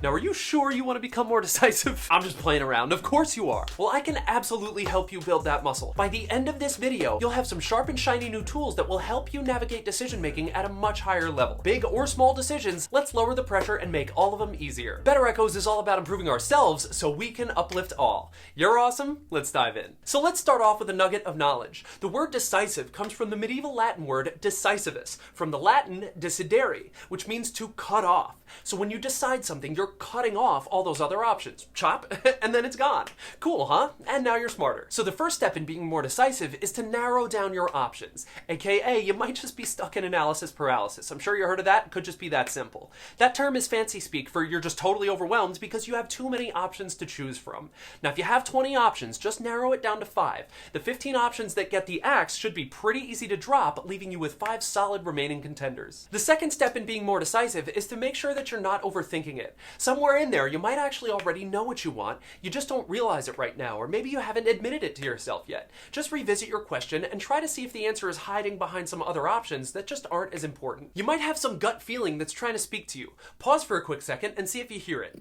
Now, are you sure you want to become more decisive? I'm just playing around. Of course you are. Well, I can absolutely help you build that muscle. By the end of this video, you'll have some sharp and shiny new tools that will help you navigate decision making at a much higher level. Big or small decisions, let's lower the pressure and make all of them easier. Better Echoes is all about improving ourselves so we can uplift all. You're awesome. Let's dive in. So let's start off with a nugget of knowledge. The word decisive comes from the medieval Latin word decisivus, from the Latin decidere, which means to cut off. So when you decide something, you're cutting off all those other options. Chop, and then it's gone. Cool, huh? And now you're smarter. So the first step in being more decisive is to narrow down your options. AKA, you might just be stuck in analysis paralysis. I'm sure you heard of that. It could just be that simple. That term is fancy speak for you're just totally overwhelmed because you have too many options to choose from. Now, if you have 20 options, just narrow it down to 5. The 15 options that get the axe should be pretty easy to drop, leaving you with 5 solid remaining contenders. The second step in being more decisive is to make sure that you're not overthinking it. Somewhere in there, you might actually already know what you want, you just don't realize it right now, or maybe you haven't admitted it to yourself yet. Just revisit your question and try to see if the answer is hiding behind some other options that just aren't as important. You might have some gut feeling that's trying to speak to you. Pause for a quick second and see if you hear it.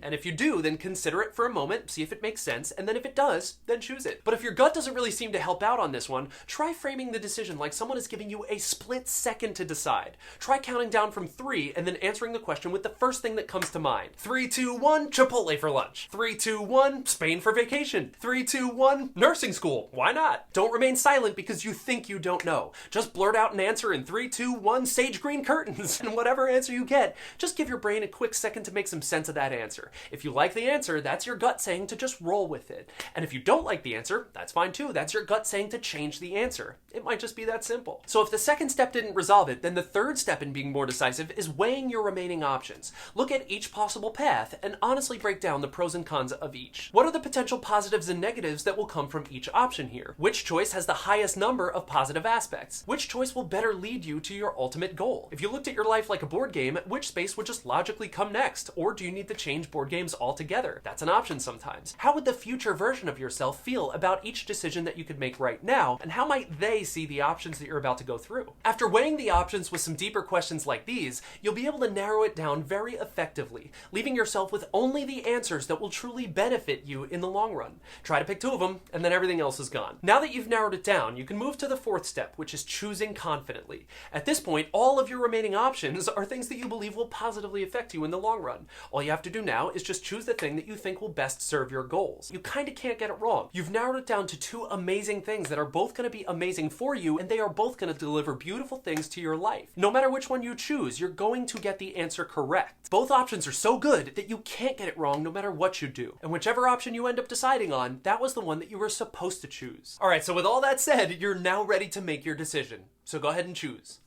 And if you do, then consider it for a moment, see if it makes sense, and then if it does, then choose it. But if your gut doesn't really seem to help out on this one, try framing the decision like someone is giving you a split second to decide. Try counting down from 3 and then answering the question with the first thing that comes to mind. 3, 2, 1, Chipotle for lunch. 3, 2, 1, Spain for vacation. 3, 2, 1, nursing school. Why not? Don't remain silent because you think you don't know. Just blurt out an answer in 3, 2, 1, sage green curtains. And whatever answer you get, just give your brain a quick second to make some sense of that answer. If you like the answer, that's your gut saying to just roll with it. And if you don't like the answer, that's fine too. That's your gut saying to change the answer. It might just be that simple. So if the second step didn't resolve it, then the third step in being more decisive is weighing your remaining options. Look at each possible path and honestly break down the pros and cons of each. What are the potential positives and negatives that will come from each option here? Which choice has the highest number of positive aspects? Which choice will better lead you to your ultimate goal? If you looked at your life like a board game, which space would just logically come next? Or do you need to change board games altogether? That's an option sometimes. How would the future version of yourself feel about each decision that you could make right now, and how might they see the options that you're about to go through? After weighing the options with some deeper questions like these, you'll be able to narrow it down very effectively, leaving yourself with only the answers that will truly benefit you in the long run. Try to pick 2 of them, and then everything else is gone. Now that you've narrowed it down, you can move to the fourth step, which is choosing confidently. At this point, all of your remaining options are things that you believe will positively affect you in the long run. All you have to do now is just choose the thing that you think will best serve your goals. You kind of can't get it wrong. You've narrowed it down to 2 amazing things that are both going to be amazing for you, and they are both going to deliver beautiful things to your life. No matter which one you choose, you're going to get the answer correct. Both options are so good that you can't get it wrong no matter what you do. And whichever option you end up deciding on, that was the one that you were supposed to choose. All right, so with all that said, you're now ready to make your decision. So go ahead and choose.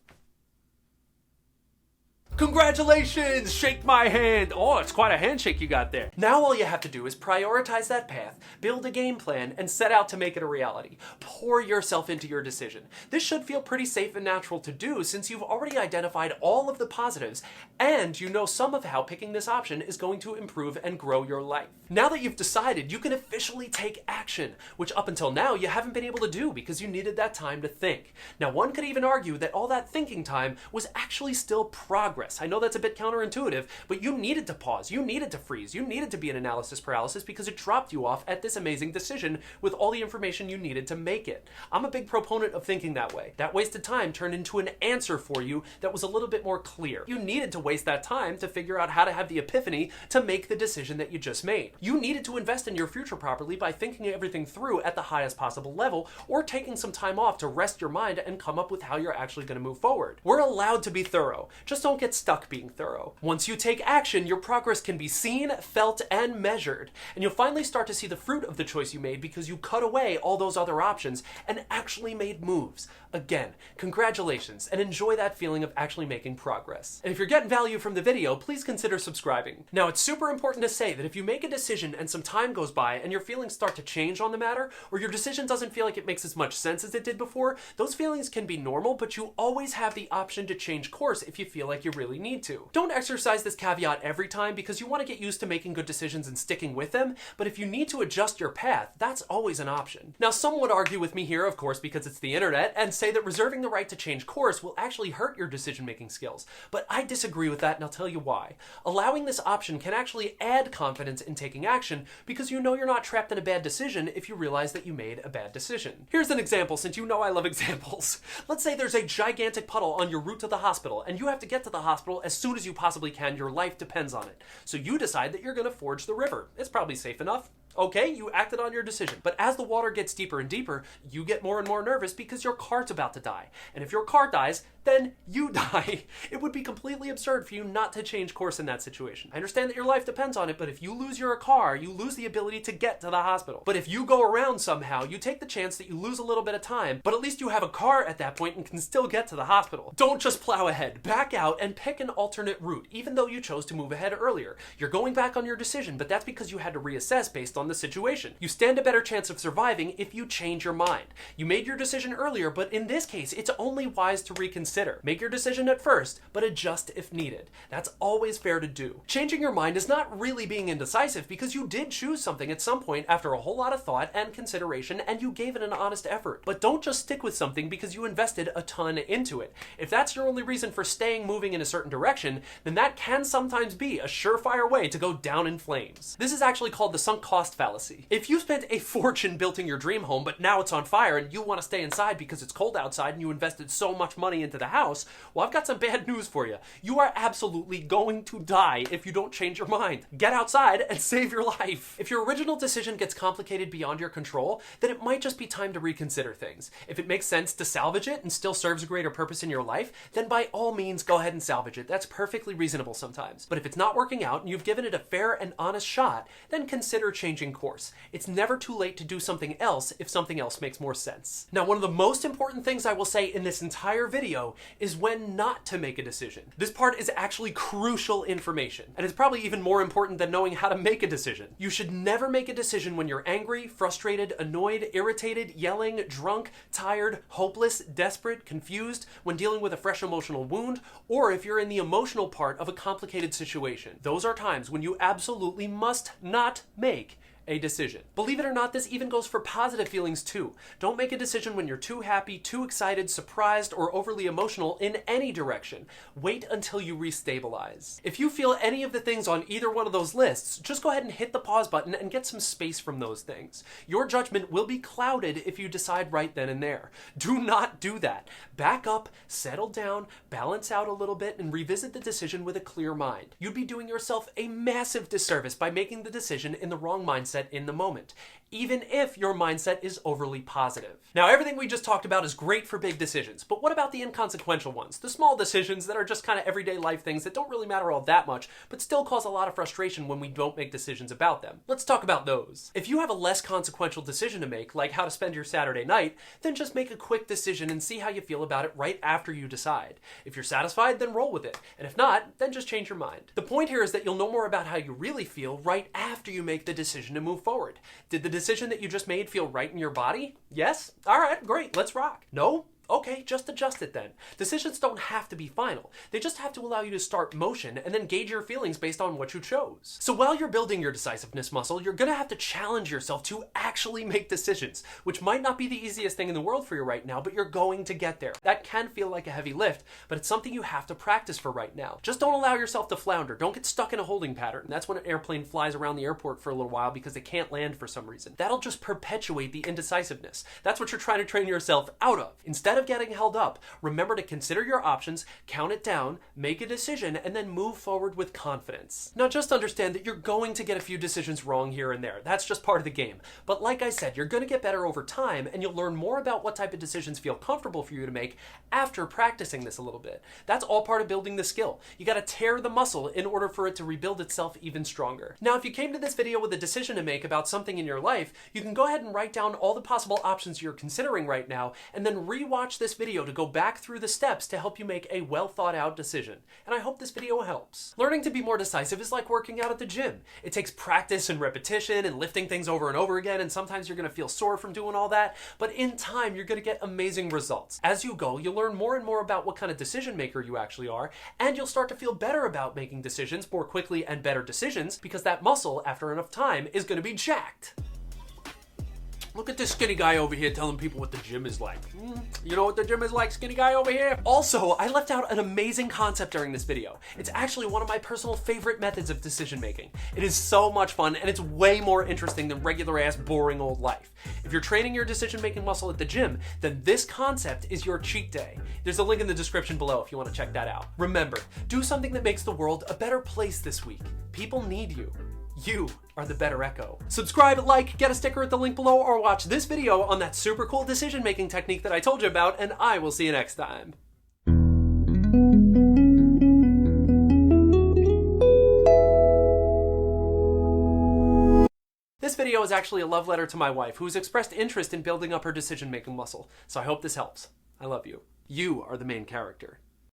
Congratulations! Shake my hand! Oh, it's quite a handshake you got there. Now all you have to do is prioritize that path, build a game plan, and set out to make it a reality. Pour yourself into your decision. This should feel pretty safe and natural to do since you've already identified all of the positives and you know some of how picking this option is going to improve and grow your life. Now that you've decided, you can officially take action, which up until now you haven't been able to do because you needed that time to think. Now one could even argue that all that thinking time was actually still progress. I know that's a bit counterintuitive, but you needed to pause, you needed to freeze, you needed to be in analysis paralysis because it dropped you off at this amazing decision with all the information you needed to make it. I'm a big proponent of thinking that way. That wasted time turned into an answer for you that was a little bit more clear. You needed to waste that time to figure out how to have the epiphany to make the decision that you just made. You needed to invest in your future properly by thinking everything through at the highest possible level or taking some time off to rest your mind and come up with how you're actually going to move forward. We're allowed to be thorough. Just don't get stuck being thorough. Once you take action, your progress can be seen, felt, and measured. And you'll finally start to see the fruit of the choice you made because you cut away all those other options and actually made moves. Again, congratulations, and enjoy that feeling of actually making progress. And if you're getting value from the video, please consider subscribing. Now, it's super important to say that if you make a decision and some time goes by and your feelings start to change on the matter, or your decision doesn't feel like it makes as much sense as it did before, those feelings can be normal, but you always have the option to change course if you feel like you really need to. Don't exercise this caveat every time because you want to get used to making good decisions and sticking with them, but if you need to adjust your path, that's always an option. Now, some would argue with me here, of course, because it's the internet, and say that reserving the right to change course will actually hurt your decision-making skills, but I disagree with that, and I'll tell you why. Allowing this option can actually add confidence in taking action because you know you're not trapped in a bad decision if you realize that you made a bad decision. Here's an example, since you know I love examples. Let's say there's a gigantic puddle on your route to the hospital, and you have to get to the hospital as soon as you possibly can. Your life depends on it. So you decide that you're going to forge the river. It's probably safe enough. Okay, you acted on your decision. But as the water gets deeper and deeper, you get more and more nervous because your car's about to die. And if your car dies, then you die. It would be completely absurd for you not to change course in that situation. I understand that your life depends on it, but if you lose your car, you lose the ability to get to the hospital. But if you go around somehow, you take the chance that you lose a little bit of time, but at least you have a car at that point and can still get to the hospital. Don't just plow ahead. Back out and pick an alternate route, even though you chose to move ahead earlier. You're going back on your decision, but that's because you had to reassess based on the situation. You stand a better chance of surviving if you change your mind. You made your decision earlier, but in this case, it's only wise to reconsider. Make your decision at first, but adjust if needed. That's always fair to do. Changing your mind is not really being indecisive because you did choose something at some point after a whole lot of thought and consideration, and you gave it an honest effort. But don't just stick with something because you invested a ton into it. If that's your only reason for staying moving in a certain direction, then that can sometimes be a surefire way to go down in flames. This is actually called the sunk cost fallacy. If you spent a fortune building your dream home, but now it's on fire and you want to stay inside because it's cold outside and you invested so much money into the house, well, I've got some bad news for you. You are absolutely going to die if you don't change your mind. Get outside and save your life. If your original decision gets complicated beyond your control, then it might just be time to reconsider things. If it makes sense to salvage it and still serves a greater purpose in your life, then by all means go ahead and salvage it. That's perfectly reasonable sometimes. But if it's not working out and you've given it a fair and honest shot, then consider changing course. It's never too late to do something else if something else makes more sense. Now, one of the most important things I will say in this entire video is when not to make a decision. This part is actually crucial information, and it's probably even more important than knowing how to make a decision. You should never make a decision when you're angry, frustrated, annoyed, irritated, yelling, drunk, tired, hopeless, desperate, confused, when dealing with a fresh emotional wound, or if you're in the emotional part of a complicated situation. Those are times when you absolutely must not make a decision. Believe it or not, this even goes for positive feelings too. Don't make a decision when you're too happy, too excited, surprised, or overly emotional in any direction. Wait until you restabilize. If you feel any of the things on either one of those lists, just go ahead and hit the pause button and get some space from those things. Your judgment will be clouded if you decide right then and there. Do not do that. Back up, settle down, balance out a little bit, and revisit the decision with a clear mind. You'd be doing yourself a massive disservice by making the decision in the wrong mindset in the moment, even if your mindset is overly positive. Now, everything we just talked about is great for big decisions, but what about the inconsequential ones? The small decisions that are just kind of everyday life things that don't really matter all that much, but still cause a lot of frustration when we don't make decisions about them. Let's talk about those. If you have a less consequential decision to make, like how to spend your Saturday night, then just make a quick decision and see how you feel about it right after you decide. If you're satisfied, then roll with it. And if not, then just change your mind. The point here is that you'll know more about how you really feel right after you make the decision to move forward. Did the decision that you just made feel right in your body? Yes? All right, great, let's rock. No? Okay, just adjust it then. Decisions don't have to be final. They just have to allow you to start motion and then gauge your feelings based on what you chose. So while you're building your decisiveness muscle, you're gonna have to challenge yourself to actually make decisions, which might not be the easiest thing in the world for you right now, but you're going to get there. That can feel like a heavy lift, but it's something you have to practice for right now. Just don't allow yourself to flounder. Don't get stuck in a holding pattern. That's when an airplane flies around the airport for a little while because it can't land for some reason. That'll just perpetuate the indecisiveness. That's what you're trying to train yourself out of. Instead of getting held up, remember to consider your options, count it down, make a decision, and then move forward with confidence. Now, just understand that you're going to get a few decisions wrong here and there. That's just part of the game. But like I said, you're going to get better over time, and you'll learn more about what type of decisions feel comfortable for you to make after practicing this a little bit. That's all part of building the skill. You got to tear the muscle in order for it to rebuild itself even stronger. Now, if you came to this video with a decision to make about something in your life, you can go ahead and write down all the possible options you're considering right now, and then rewatch watch this video to go back through the steps to help you make a well thought out decision. And I hope this video helps. Learning to be more decisive is like working out at the gym. It takes practice and repetition and lifting things over and over again, and sometimes you're gonna feel sore from doing all that, but in time you're gonna get amazing results. As you go, you'll learn more and more about what kind of decision maker you actually are, and you'll start to feel better about making decisions more quickly and better decisions, because that muscle, after enough time, is gonna be jacked. Look at this skinny guy over here telling people what the gym is like. You know what the gym is like, skinny guy over here? Also, I left out an amazing concept during this video. It's actually one of my personal favorite methods of decision making. It is so much fun, and it's way more interesting than regular ass boring old life. If you're training your decision making muscle at the gym, then this concept is your cheat day. There's a link in the description below if you want to check that out. Remember, do something that makes the world a better place this week. People need you. You are the better Echo. Subscribe, like, get a sticker at the link below, or watch this video on that super cool decision-making technique that I told you about, and I will see you next time. This video is actually a love letter to my wife, who's expressed interest in building up her decision-making muscle, so I hope this helps. I love you. You are the main character.